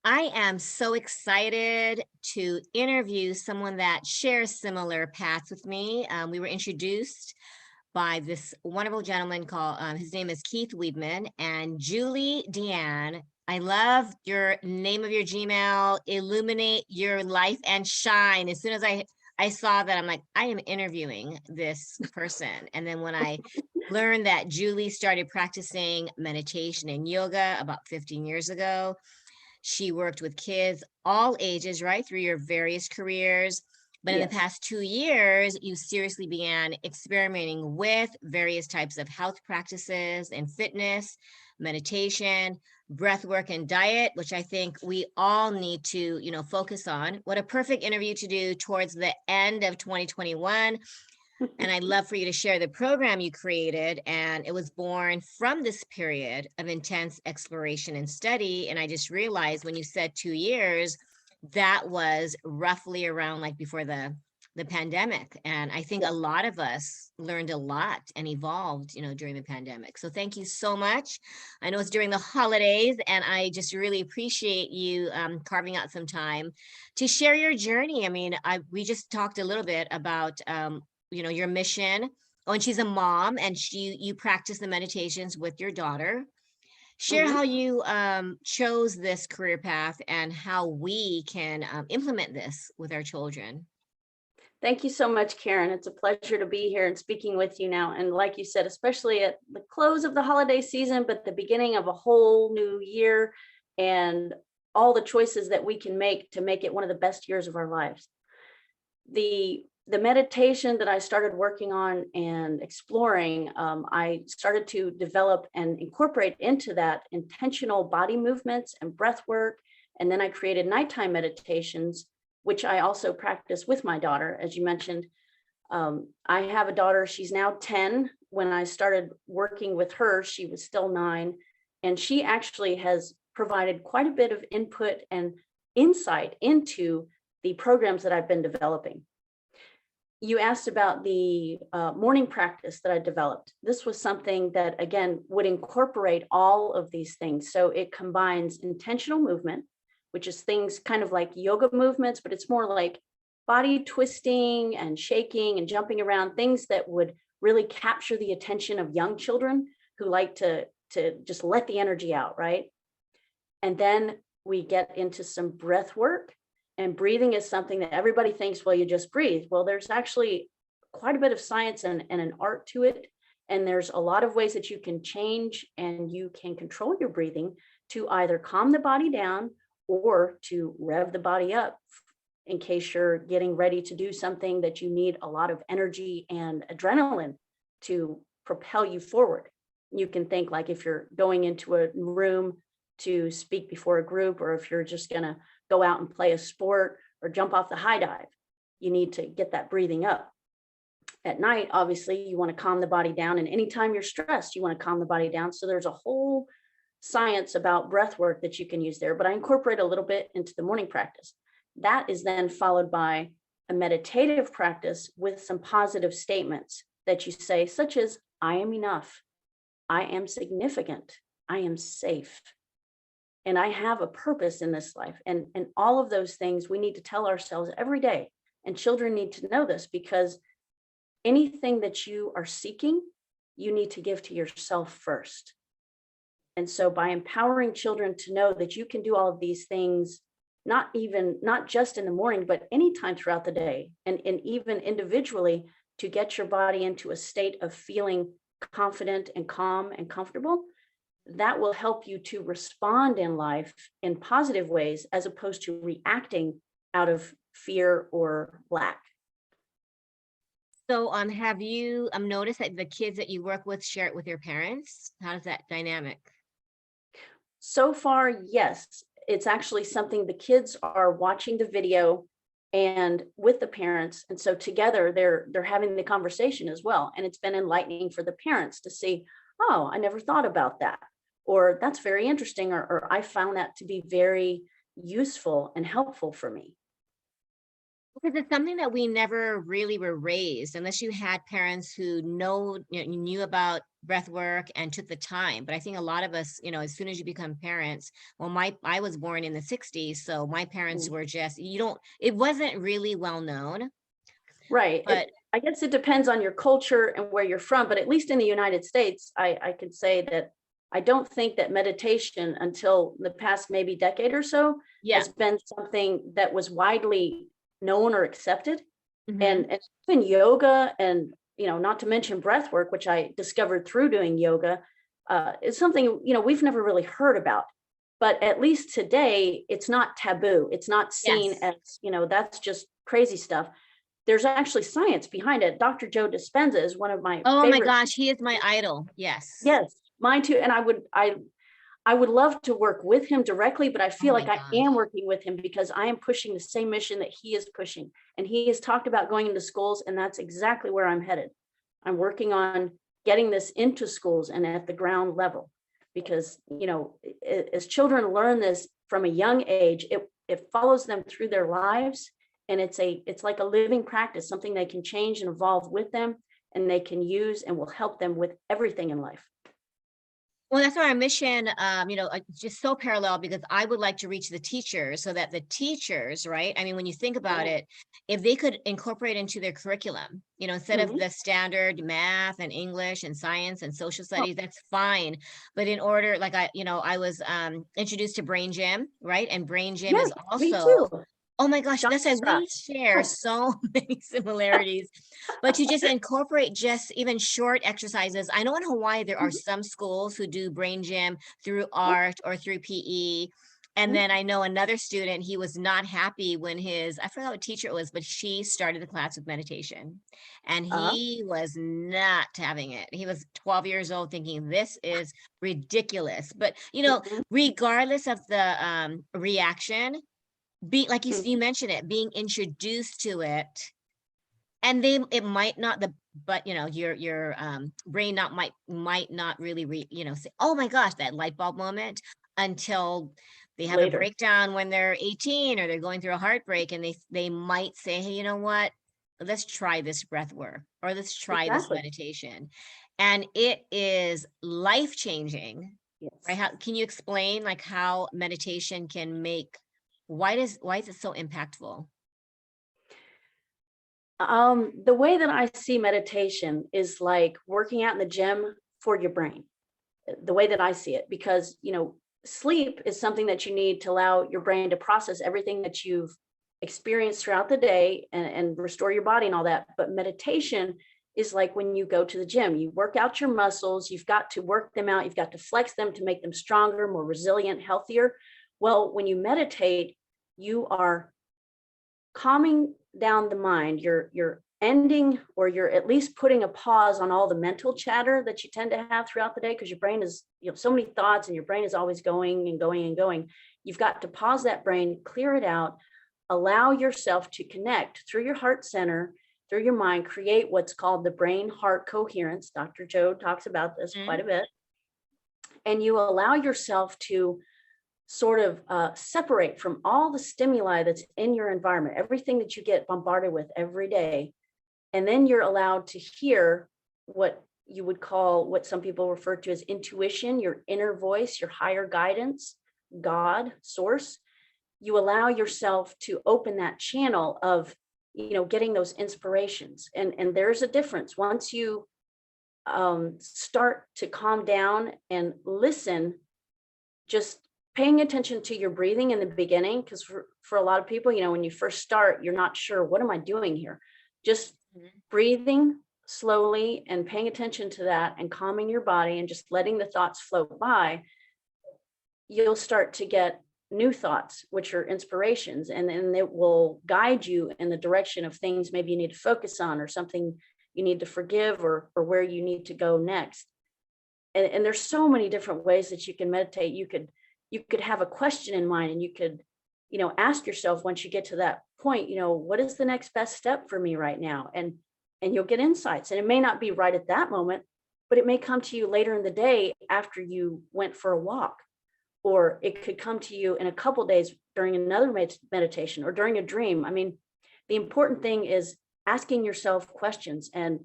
I am so excited to interview someone that shares similar paths with me. We were introduced by this wonderful gentleman called, his name is Keith Weedman and Julie Deanne. I love your name of your Gmail, illuminate your life and shine. As soon as I saw that, I'm like, I am interviewing this person. And then when I learned that Julie started practicing meditation and yoga about 15 years ago, she worked with kids all ages, right, through your various careers. But in the Yes. past 2 years, you seriously began experimenting with various types of health practices and fitness, meditation, breath work, and diet, which I think we all need to, focus on. What a perfect interview to do towards the end of 2021. And I'd love for you to share the program you created. And it was born from this period of intense exploration and study. And I just realized when you said 2 years, that was roughly around like before the pandemic. And I think a lot of us learned a lot and evolved, during the pandemic. So thank you so much. I know it's during the holidays, and I just really appreciate you carving out some time to share your journey. I mean, we just talked a little bit about your mission. Oh, and she's a mom, and you practice the meditations with your daughter. Share Mhm. how you chose this career path and how we can implement this with our children. Thank you so much, Karen. It's a pleasure to be here and speaking with you now. And like you said, especially at the close of the holiday season, but the beginning of a whole new year and all the choices that we can make to make it one of the best years of our lives. The meditation that I started working on and exploring, I started to develop and incorporate into that intentional body movements and breath work. And then I created nighttime meditations, which I also practice with my daughter. As you mentioned, I have a daughter, she's now 10. When I started working with her, she was still 9. And she actually has provided quite a bit of input and insight into the programs that I've been developing. You asked about the morning practice that I developed. This was something that, again, would incorporate all of these things. So it combines intentional movement, which is things kind of like yoga movements, but it's more like body twisting and shaking and jumping around, things that would really capture the attention of young children who like to just let the energy out, right? And then we get into some breath work. And breathing is something that everybody thinks, well, you just breathe. Well, there's actually quite a bit of science and an art to it. And there's a lot of ways that you can change and you can control your breathing to either calm the body down or to rev the body up in case you're getting ready to do something that you need a lot of energy and adrenaline to propel you forward. You can think like if you're going into a room to speak before a group, or if you're just going to go out and play a sport or jump off the high dive, you need to get that breathing up. At night, obviously, you want to calm the body down. And anytime you're stressed, you want to calm the body down. So there's a whole science about breath work that you can use there, but I incorporate a little bit into the morning practice. That is then followed by a meditative practice with some positive statements that you say, such as, I am enough, I am significant, I am safe, and I have a purpose in this life. And all of those things we need to tell ourselves every day. And children need to know this, because anything that you are seeking, you need to give to yourself first. And so by empowering children to know that you can do all of these things, not just in the morning, but anytime throughout the day, and even individually, to get your body into a state of feeling confident and calm and comfortable, that will help you to respond in life in positive ways, as opposed to reacting out of fear or lack. So, have you noticed that the kids that you work with share it with their parents? How does that dynamic? So far, yes, it's actually something the kids are watching the video and with the parents. And so together they're having the conversation as well. And it's been enlightening for the parents to see, oh, I never thought about that. Or that's very interesting, or I found that to be very useful and helpful for me. Because it's something that we never really were raised, unless you had parents who knew about breath work and took the time. But I think a lot of us, as soon as you become parents, well, I was born in the 60s, so my parents Mm. were just, it wasn't really well known, Right. but I guess it depends on your culture and where you're from, but at least in the United States, I could say that I don't think that meditation until the past maybe decade or so yeah. has been something that was widely known or accepted. Hmm. And even yoga and, not to mention breath work, which I discovered through doing yoga, is something, we've never really heard about. But at least today, it's not taboo. It's not seen Yes. as, that's just crazy stuff. There's actually science behind it. Dr. Joe Dispenza is one of my Oh my favorite. gosh, he is my idol. Yes. Yes, mine too. And I would love to work with him directly, but I Oh feel my like I am gosh. working with him because I am pushing the same mission that he is pushing. And he has talked about going into schools, and that's exactly where I'm headed. I'm working on getting this into schools and at the ground level because, as children learn this from a young age, it follows them through their lives. And it's like a living practice, something they can change and evolve with them and they can use and will help them with everything in life. Well, that's why our mission, just so parallel, because I would like to reach the teachers so that the teachers, right? I mean, when you think about Yeah. it, if they could incorporate into their curriculum, instead of Mhm. the standard math and English and science and social Oh, studies, that's fine. But in order, like I was introduced to Brain Gym, right? And Brain Gym yes, is me too. also, oh my gosh, Dr. that's why Scott. we share Yes. so many similarities. But to just incorporate just even short exercises. I know in Hawaii there are Mhm. some schools who do Brain Gym through Yep. art or through PE. And Mhm. then I know another student, he was not happy when I forgot what teacher it was, but she started the class with meditation. And Uh-huh. he was not having it. He was 12 years old thinking this is ridiculous. But, Mhm. regardless of the reaction, like you Mhm. mentioned it, being introduced to it, and it might not but your brain might not really say, oh my gosh, that light bulb moment, until they have a Later. breakdown when they're 18 or they're going through a heartbreak, and they might say, hey, you know what, let's try this breath work, or let's try this Exactly. meditation. And it is life changing, right? Yes. Can you explain like how meditation can make, why is it so impactful? The way that I see meditation is like working out in the gym for your brain, the way that I see it, because, sleep is something that you need to allow your brain to process everything that you've experienced throughout the day and restore your body and all that. But meditation is like when you go to the gym, you work out your muscles, you've got to work them out, you've got to flex them to make them stronger, more resilient, healthier. Well, when you meditate, you are calming down the mind. You're ending, or you're at least putting a pause on all the mental chatter that you tend to have throughout the day, because your brain is, so many thoughts and your brain is always going and going and going. You've got to pause that brain, clear it out, allow yourself to connect through your heart center, through your mind, create what's called the brain heart coherence. Dr. Joe talks about this quite a Mhm. bit. And you allow yourself to sort of separate from all the stimuli that's in your environment, everything that you get bombarded with every day. And then you're allowed to hear what you would call, what some people refer to as intuition, your inner voice, your higher guidance, God, source. You allow yourself to open that channel of, getting those inspirations. And there's a difference. Once you start to calm down and listen, just paying attention to your breathing in the beginning, because for a lot of people, when you first start, you're not sure, what am I doing here? Just Mhm. breathing slowly and paying attention to that and calming your body and just letting the thoughts float by, you'll start to get new thoughts, which are inspirations, and then it will guide you in the direction of things maybe you need to focus on, or something you need to forgive, or where you need to go next. And there's so many different ways that you can meditate. You could have a question in mind, and you could, ask yourself, once you get to that point, what is the next best step for me right now? And you'll get insights, and it may not be right at that moment, but it may come to you later in the day after you went for a walk, or it could come to you in a couple days during another meditation, or during a dream. I mean, the important thing is asking yourself questions. And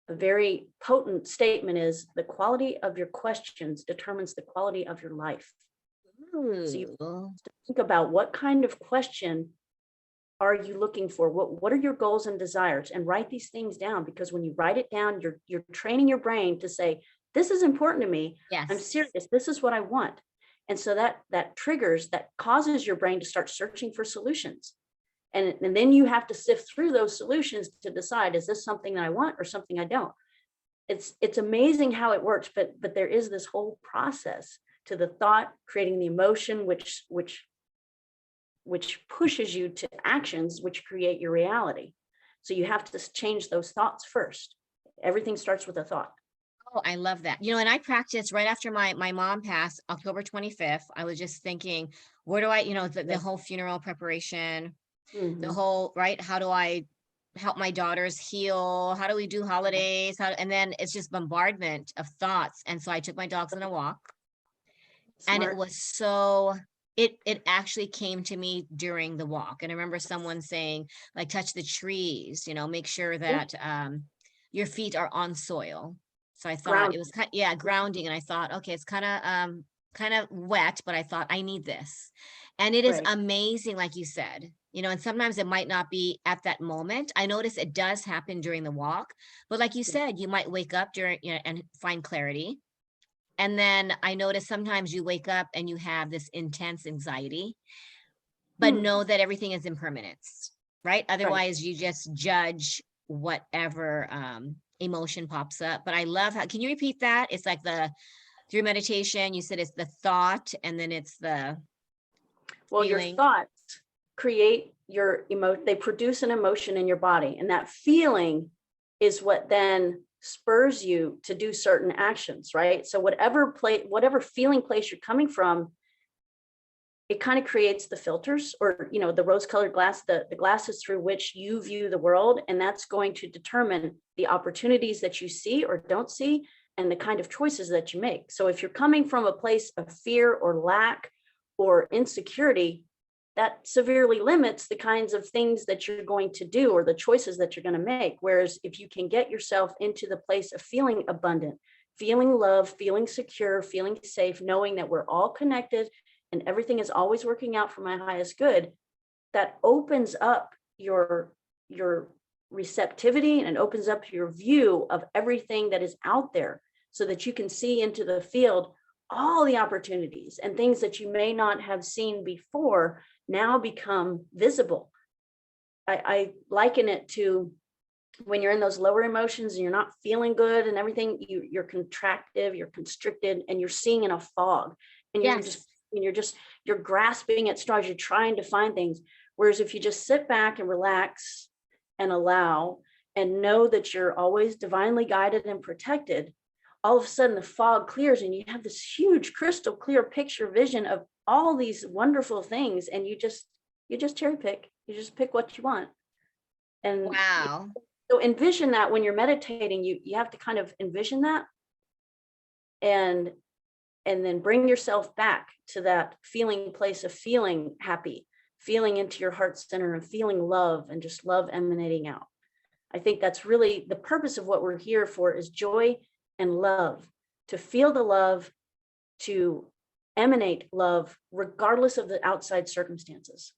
a very potent statement is the quality of your questions determines the quality of your life. So you Ooh. think about what kind of question are you looking for? What are your goals and desires? And write these things down, because when you write it down, you're training your brain to say, this is important to me. I'm Yes. serious. This is what I want. And so that triggers, that causes your brain to start searching for solutions. And then you have to sift through those solutions to decide, is this something that I want or something I don't? It's amazing how it works, but there is this whole process to the thought, creating the emotion, which pushes you to actions which create your reality. So you have to change those thoughts first. Everything starts with a thought. Oh, I love that. You know, and I practiced right after my mom passed, October 25th. I was just thinking, where do I, the Yes. whole funeral preparation, the Mhm. whole, right? How do I help my daughters heal? How do we do holidays? And then it's just bombardment of thoughts. And so I took my dogs on a walk, and it Smart. was so, it actually came to me during the walk. And I remember someone saying, like, touch the trees, make sure Yeah. that your feet are on soil. So I thought Ground. it was yeah, grounding. And I thought, okay, it's kind of wet, but I thought I need this. And it is Right. amazing, like you said, and sometimes it might not be at that moment. I notice it does happen during the walk, but like you said, you might wake up during, and find clarity. And then I notice sometimes you wake up and you have this intense anxiety, but Hmm. know that everything is impermanence, right? Right. Otherwise, you just judge whatever emotion pops up. But I love how, can you repeat that? It's like through meditation, you said it's the thought and then it's the Well, your feeling. thoughts create your they produce an emotion in your body, and that feeling is what then spurs you to do certain actions, right? So whatever feeling place you're coming from, it kind of creates the filters, or the rose colored glass, the glasses through which you view the world, and that's going to determine the opportunities that you see or don't see, and the kind of choices that you make. So if you're coming from a place of fear or lack or insecurity, that severely limits the kinds of things that you're going to do or the choices that you're going to make. Whereas if you can get yourself into the place of feeling abundant, feeling love, feeling secure, feeling safe, knowing that we're all connected and everything is always working out for my highest good, that opens up your receptivity, and opens up your view of everything that is out there, so that you can see into the field all the opportunities, and things that you may not have seen before now become visible. I liken it to when you're in those lower emotions and you're not feeling good and everything, you're contractive, you're constricted, and you're seeing in a fog, and Yes. you're grasping at straws, you're trying to find things. Whereas if you just sit back and relax and allow, and know that you're always divinely guided and protected, all of a sudden the fog clears and you have this huge crystal clear picture vision of all these wonderful things, and you just cherry pick, you just pick what you want. And Wow. so envision that when you're meditating, you have to kind of envision that, and then bring yourself back to that feeling place of feeling happy, feeling into your heart center and feeling love, and just love emanating out. I think that's really the purpose of what we're here for, is joy and love, to feel the love, to emanate love regardless of the outside circumstances,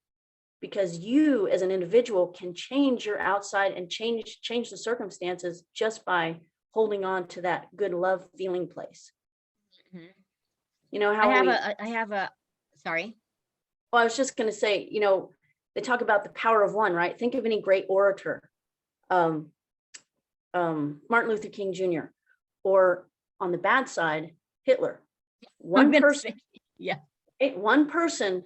because you as an individual can change your outside and change the circumstances just by holding on to that good love feeling place. Mhm. You know how we I have a, sorry. Well, I was just going to say, they talk about the power of one, right? Think of any great orator, um, Martin Luther King Jr., or on the bad side, Hitler. I'm One gonna person, say, yeah. one person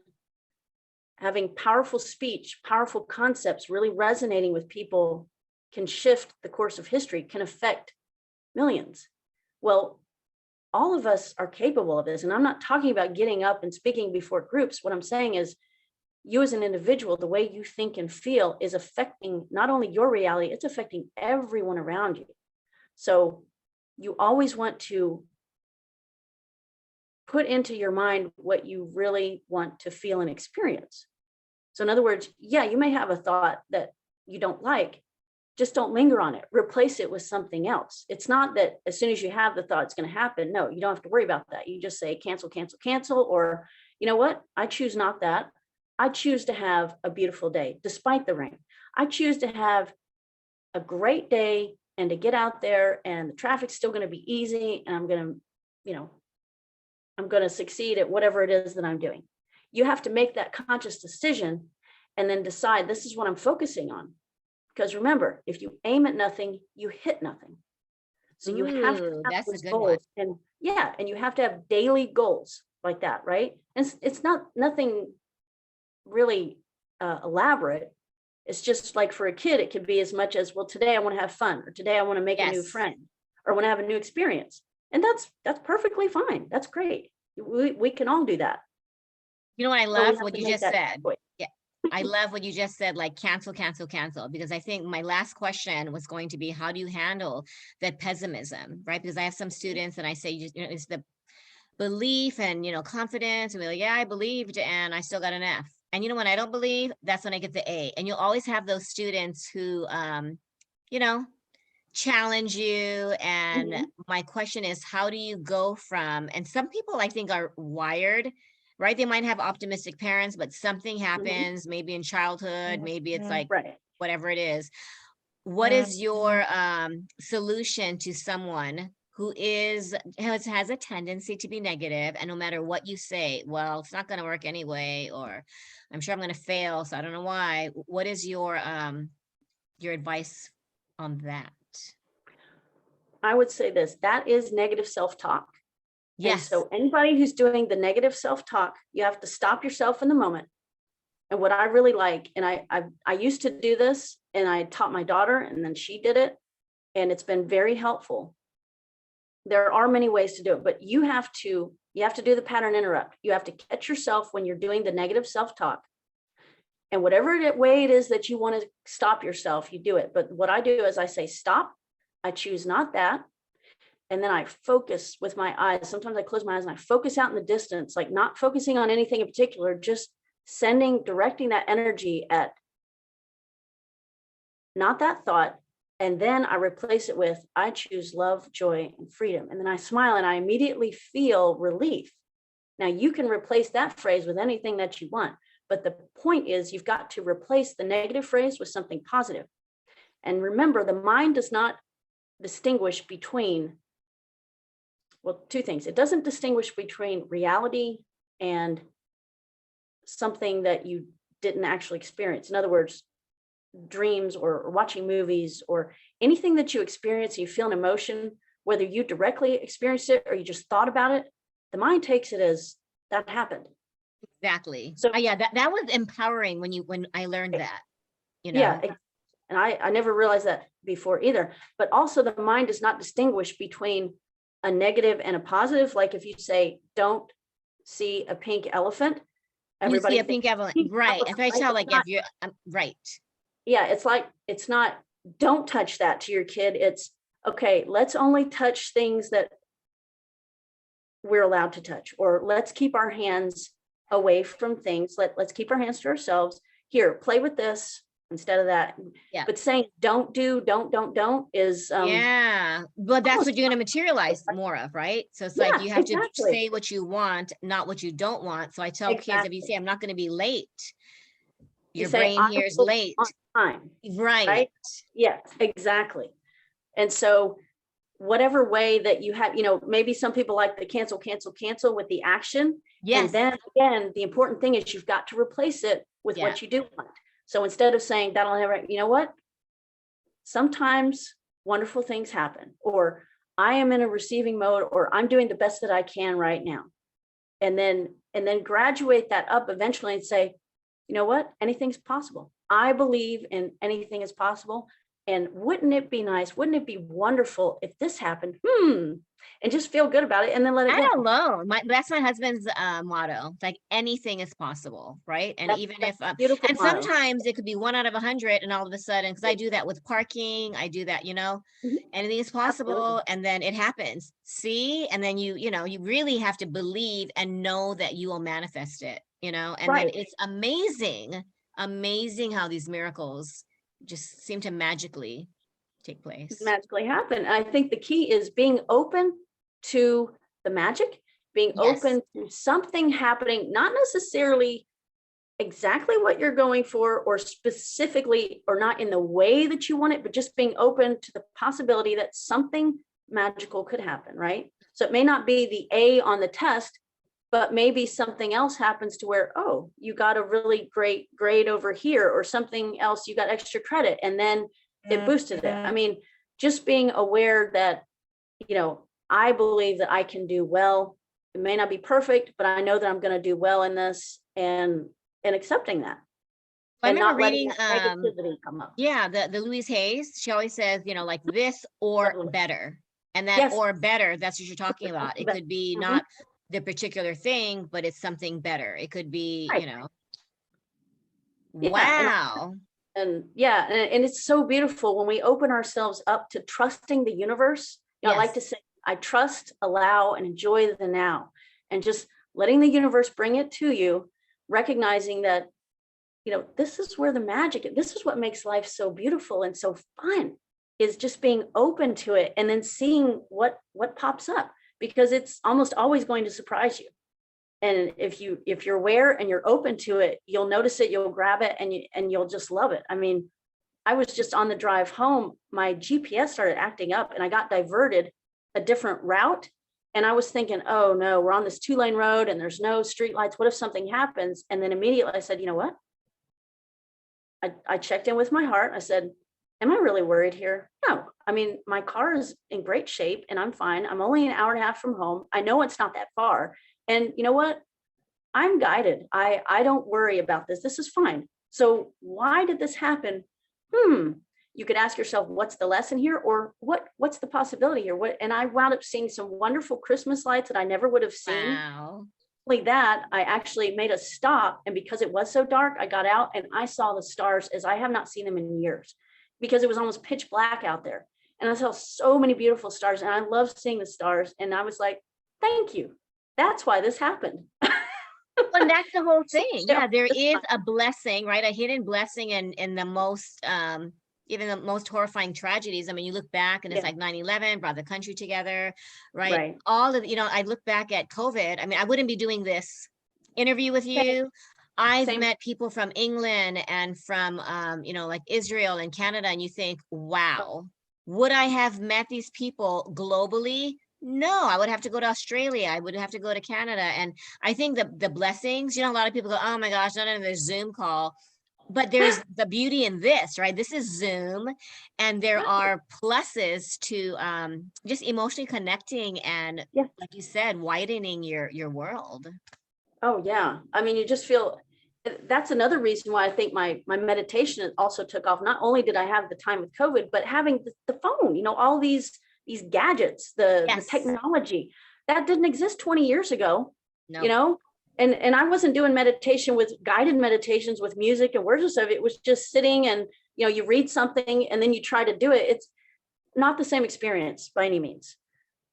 having powerful speech, powerful concepts, really resonating with people, can shift the course of history, can affect millions. Well, all of us are capable of this. And I'm not talking about getting up and speaking before groups. What I'm saying is, you as an individual, the way you think and feel is affecting not only your reality, it's affecting everyone around you. So you always want to put into your mind what you really want to feel and experience. So in other words, yeah, you may have a thought that you don't like, just don't linger on it. Replace it with something else. It's not that as soon as you have the thought, it's going to happen. No, you don't have to worry about that. You just say cancel, cancel, cancel, or you know what? I choose not that. I choose to have a beautiful day despite the rain. I choose to have a great day and to get out there, and the traffic's still going to be easy, and I'm going to, I'm going to succeed at whatever it is that I'm doing. You have to make that conscious decision and then decide this is what I'm focusing on. Because remember, if you aim at nothing, you hit nothing. So you have to Ooh, have that's a those good one. goals, and yeah, and you have to have daily goals like that, right? And it's not nothing really elaborate. It's just like for a kid, it could be as much as, well, today I want to have fun, or today I want to make a new Yes. friend, or want to have a new experience. And that's perfectly fine. That's great. We can all do that. You know what I But we love? have What to you make just that said. choice. Yeah. I love what you just said, like cancel, cancel, cancel, because I think my last question was going to be, how do you handle that pessimism, right? Because I have some students and I say, it's the belief and, confidence. And we're like, yeah, I believed and I still got an F. And when I don't believe, that's when I get the A. And you'll always have those students who, you know, challenge you. And Mhm. my question is, how do you go from, and some people I think are wired, right? They might have optimistic parents, but something Mhm. happens, maybe in childhood, maybe it's like Right. whatever it is. What is your solution to someone who has a tendency to be negative, and no matter what you say, well, it's not going to work anyway, or I'm sure I'm going to fail, so I don't know why. What is your advice on that? I would say this, that is negative self-talk. And Yes. so anybody who's doing the negative self-talk, you have to stop yourself in the moment. And what I really like, and I used to do this, and I taught my daughter, and then she did it, and it's been very helpful. There are many ways to do it, but you have to do the pattern interrupt. You have to catch yourself when you're doing the negative self-talk. And whatever way it is that you want to stop yourself, you do it. But what I do is I say, stop. I choose not that. And then I focus with my eyes. Sometimes I close my eyes and I focus out in the distance, like not focusing on anything in particular, just directing that energy at not that thought. And then I replace it with, I choose love, joy, and freedom. And then I smile and I immediately feel relief. Now you can replace that phrase with anything that you want. But the point is, you've got to replace the negative phrase with something positive. And remember, the mind does not distinguish between, well, two things. It doesn't distinguish between reality and something that you didn't actually experience. In other words, dreams or watching movies or anything that you experience, you feel an emotion, whether you directly experienced it or you just thought about it, the mind takes it as that happened. Exactly. So Yeah, that was empowering when I learned that, yeah, and I never realized that before either. But also the mind does not distinguish between a negative and a positive. Like if you say, don't see a pink elephant, You see everybody a thinks pink element, pink right? elephant, If I right? tell, It's like, if not, you're right. yeah, it's not, don't touch that to your kid. It's okay, let's only touch things that we're allowed to touch, or let's keep our hands away from things. Let's keep our hands to ourselves. Here, play with this instead of that. Yeah. But saying don't do, don't is Yeah, but that's almost, what you're going to materialize more of, right? So it's like yeah, you have to exactly. say what you want, not what you don't want. So I tell kids, if you Exactly. say, I'm not going to be late, You your say brain I hears will be late. on time, Right. right? Yes, exactly. And so whatever way that you have, maybe some people like the cancel, cancel, cancel with the action. And Yes. then again, the important thing is you've got to replace it with Yeah. what you do want. So instead of saying that'll never, you know what? Sometimes wonderful things happen, or I am in a receiving mode, or I'm doing the best that I can right now. And then graduate that up eventually and say, you know what? Anything's possible. I believe in anything is possible. And wouldn't it be nice? Wouldn't it be wonderful if this happened? And just feel good about it and then let it That go. alone, that's my husband's motto. It's like anything is possible, right? And even That's if, a beautiful and motto. sometimes it could be 1 out of 100, and all of a sudden, because I do that with parking, I do that, Mhm. anything is Absolutely. possible, and then it happens. See, and then you really have to believe and know that you will manifest it, and then Right. it's amazing, amazing how these miracles just seem to magically take place. Magically happen. I think the key is being open to the magic, being Yes. open to something happening, not necessarily exactly what you're going for or specifically or not in the way that you want it, but just being open to the possibility that something magical could happen, right? So it may not be the A on the test, but maybe something else happens to where, oh, you got a really great grade over here, or something else, you got extra credit, and then it boosted it. I mean, just being aware that, I believe that I can do well. It may not be perfect, but I know that I'm going to do well in this, and accepting that, I and remember not letting reading, that negativity come up. yeah, the Louise Hayes, she always says, like this or Lovely. better. And that Yes. or better, that's what you're talking about. It could be Mhm. not the particular thing, but it's something better. It could be, Right. Yeah, wow. and it's so beautiful when we open ourselves up to trusting the universe. I like to Yes. say, I trust, allow, and enjoy the now, and just letting the universe bring it to you, recognizing that, this is where the magic, this is what makes life so beautiful and so fun, is just being open to it and then seeing what pops up, because it's almost always going to surprise you. And if you're aware and you're open to it, you'll notice it, you'll grab it, and you'll just love it. I mean, I was just on the drive home, my GPS started acting up and I got diverted a different route. And I was thinking, oh no, we're on this 2-lane road and there's no street lights. What if something happens? And then immediately I said, you know what? I checked in with my heart. I said, am I really worried here? No. I mean, my car is in great shape and I'm fine. I'm only an hour and a half from home. I know it's not that far. And you know what? I'm guided. I don't worry about this. This is fine. So why did this happen? You could ask yourself, what's the lesson here? Or what's the possibility here? And I wound up seeing some wonderful Christmas lights that I never would have seen. Wow. Like that, I actually made a stop. And because it was so dark, I got out and I saw the stars as I have not seen them in years, because it was almost pitch black out there. And I saw so many beautiful stars and I love seeing the stars. And I was like, thank you. That's why this happened. And that's the whole thing. Yeah, there it's is fine. a blessing, right? A hidden blessing in the most, even the most horrifying tragedies. I mean, you look back and it's Yeah. like 9/11 brought the country together, right? Right. All of, I look back at COVID. I mean, I wouldn't be doing this interview with Same. you. I've Same. met people from England and from, like Israel and Canada, and you think, wow, would I have met these people globally? No, I would have to go to Australia. I would have to go to Canada. And I think the blessings, a lot of people go, oh my gosh, not another Zoom call. But there's the beauty in this, right? This is Zoom, and there are pluses to just emotionally connecting and, Yeah. like you said, widening your world. Oh yeah. I mean, you just feel, that's another reason why I think my meditation also took off. Not only did I have the time with COVID, but having the phone, all these gadgets, the Yes. technology that didn't exist 20 years ago, No. And I wasn't doing meditation with guided meditations with music and words and stuff. It was just sitting and, you read something and then you try to do it. It's not the same experience by any means.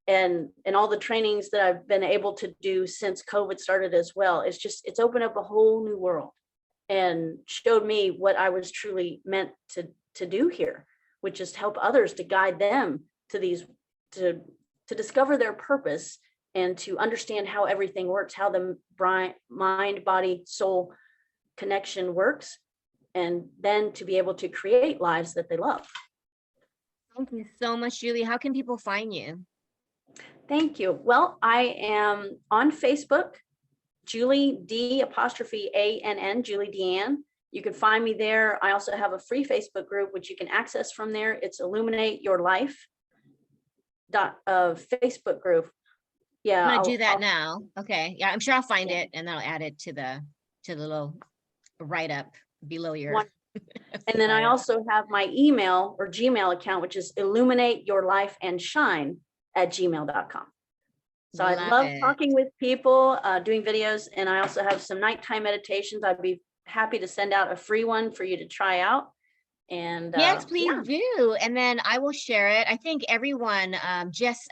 And all the trainings that I've been able to do since COVID started as well, it's opened up a whole new world and showed me what I was truly meant to do here, which is to help others, to guide them to these, to discover their purpose and to understand how everything works, how the mind, body, soul connection works, and then to be able to create lives that they love. Thank you so much, Julie. How can people find you? Thank you. Well, I am on Facebook, Julie D''Ann, Julie Deanne. You can find me there. I also have a free Facebook group, which you can access from there. It's Illuminate Your Life Facebook group. Yeah. I'm gonna do that now. Okay. Yeah, I'm sure I'll find it and then I'll add it to the little write-up below your. And then I also have my email or Gmail account, which is illuminateyourlifeandshine@gmail.com. So I love talking with people, doing videos, and I also have some nighttime meditations. I'd be happy to send out a free one for you to try out. And Yes, please yeah, do. And then I will share it. I think everyone, I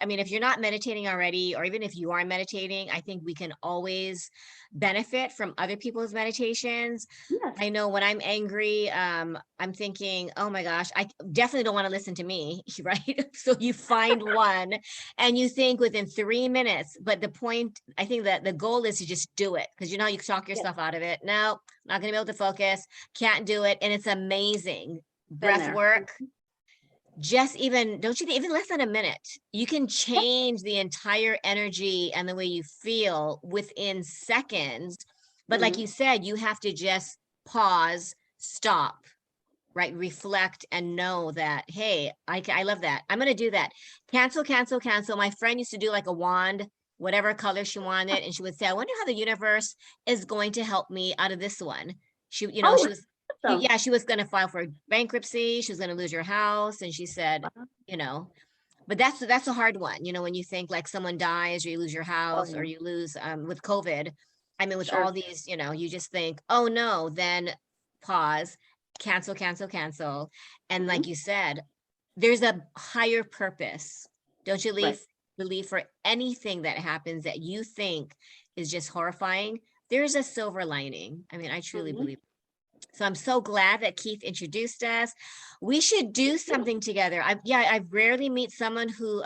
mean, if you're not meditating already, or even if you are meditating, I think we can always benefit from other people's meditations. yes, I know when I'm angry, I'm thinking, oh my gosh, I definitely don't want to listen to me, right? So you find one and you think within 3 minutes, but the point, I think that the goal is to just do it because you know, you talk yes, yourself out of it. No, not going to be able to focus, can't do it. And it's amazing. been Breath there. work, just even, don't you think, even less than a minute, you can change the entire energy and the way you feel within seconds. But like Mhm. you said, you have to just pause, stop, right? Reflect and know that, hey, I love that. I'm going to do that. Cancel, cancel, cancel. My friend used to do like a wand, whatever color she wanted. And she would say, I wonder how the universe is going to help me out of this one. Oh, She was, awesome. yeah, she was going to file for bankruptcy. She was going to lose her house. And she said, Wow. you know, but that's a hard one, when you think like someone dies or you lose your Oh, house or yeah, you lose with COVID. I mean, with all sure. these, you just think, oh no, then pause, cancel, cancel, cancel. And like Mhm. you said, there's a higher purpose. Don't you Right. believe for anything that happens that you think is just horrifying, there's a silver lining. I mean, I truly Mhm. believe. So I'm so glad that Keith introduced us. We should do something together. I rarely meet someone who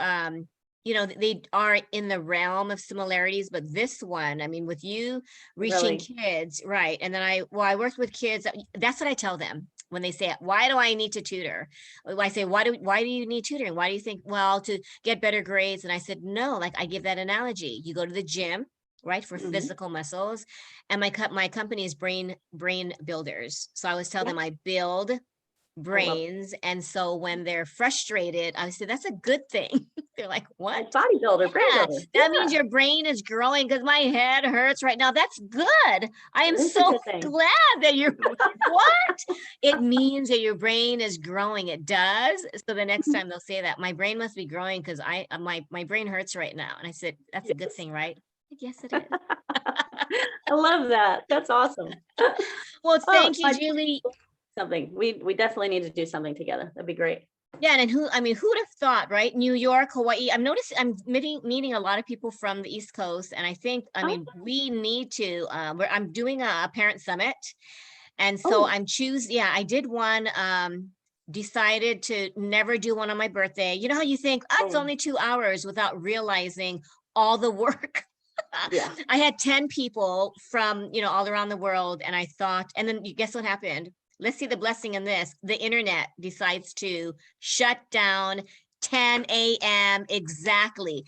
they are in the realm of similarities, but this one, I mean, with you reaching Really. kids, right? And then I worked with kids. That's what I tell them when they say, "Why do I need to tutor?" I say, why do you need tutoring? Why do you think, well, to get better grades?" And I said, no, like I give that analogy. You go to the gym, right, for Mhm. physical muscles, and my company is brain builders. So I always tell Yeah, them I build I love brains, and so when they're frustrated, I say that's a good thing. They're like, what? like bodybuilder, brain Yeah, builder. that means Yeah, your brain is growing because my head hurts right now. That's good. I am it is a so good thing. glad that you're what? It means that your brain is growing. It does. So the next time they'll say that, my brain must be growing because my brain hurts right now. And I said, that's a good Yes. thing, right? Yes, it is. I love that. That's awesome. Well, Oh, thank you, I Julie. something. We definitely need to do something together. That'd be great. Yeah, and I mean, who'd have thought, right? New York, Hawaii. I'm meeting a lot of people from the East Coast, and I think, I Oh, mean, we need to. I'm doing a parent summit, and so oh, Yeah, I did one. Decided to never do one on my birthday. You know how you think, oh, it's oh, only 2 hours, without realizing all the work. yeah. I had 10 people from, all around the world, and I thought, and then you guess what happened? Let's see the blessing in this. The internet decides to shut down 10 a.m. exactly.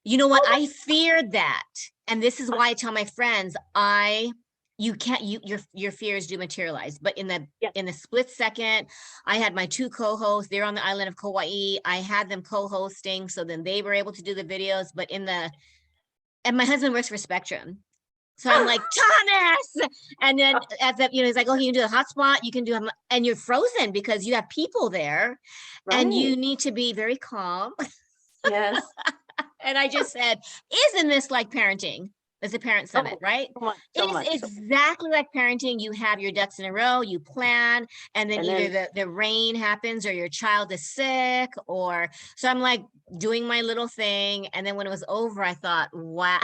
You know what? Oh, I feared that. And this is why I tell my friends, you can't, your fears do materialize. But yeah. in the split second, I had my two co-hosts. They're on the island of Kauai. I had them co-hosting, so then they were able to do the videos. But and my husband works for Spectrum. So I'm like, Thomas. And then he's like, oh, you can do a hotspot, you can do, and you're frozen because you have people there and you Right. need to be very calm. Yes. And I just said, isn't this like parenting? It's a parent summit, Oh, right? so much, so It's much. So, exactly like parenting. You have your ducks in a row, you plan, and then and either then, the rain happens or your child is sick, or so I'm like doing my little thing. And then when it was over, I thought, wow.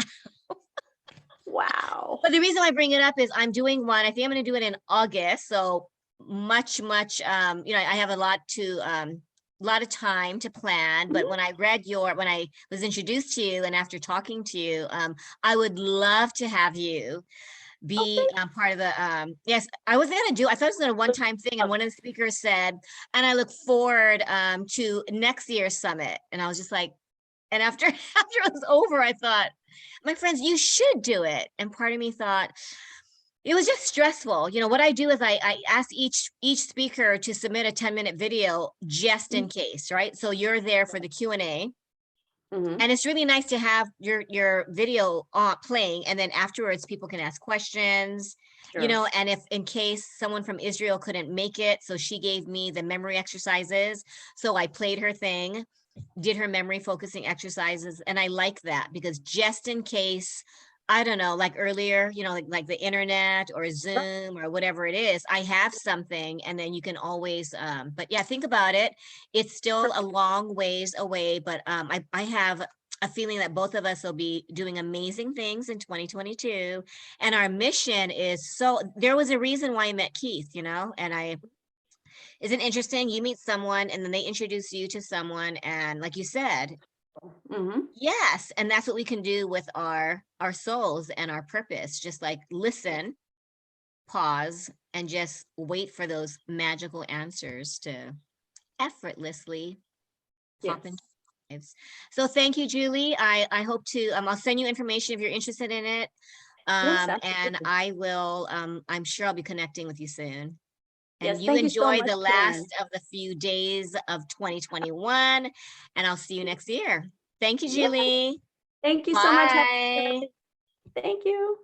wow. But the reason I bring it up is I'm doing one. I think I'm going to do it in August. So much. I have a lot of time to plan. But Mhm. when I was introduced to you and after talking to you, I would love to have you Oh, be thank part of the, yes, I wasn't going to do, I thought it was going to one you. time thing. And one of the speakers said, and I look forward to next year's summit. And I was just like, and after after it was over, I thought, my friends, you should do it. And part of me thought it was just stressful. What I do is I ask each speaker to submit a 10-minute video just in case, right? So you're there for the Q&A. Mm-hmm. And it's really nice to have your video playing, and then afterwards people can ask questions, Sure. and if in case someone from Israel couldn't make it, so she gave me the memory exercises. So I played her thing, did her memory focusing exercises, and I like that because just in case I don't know, like earlier, like the internet or Zoom or whatever it is, I have something and then you can always, but yeah, think about it. It's still a long ways away, but I have a feeling that both of us will be doing amazing things in 2022. And our mission is there was a reason why I met Keith, isn't interesting? You meet someone and then they introduce you to someone. And like you said, Mhm. yes, and that's what we can do with our souls and our purpose. Just like listen, pause, and just wait for those magical answers to effortlessly pop Yes. into our lives. So thank you, Julie. I hope to I'll send you information if you're interested in it. Yes, And absolutely. I will I'm sure I'll be connecting with you soon. And Yes, you thank you so enjoy much, the Karen. last of the few days of 2021, and I'll see you next year. Thank you, Yeah, Julie. thank you so much. Bye. Thank you.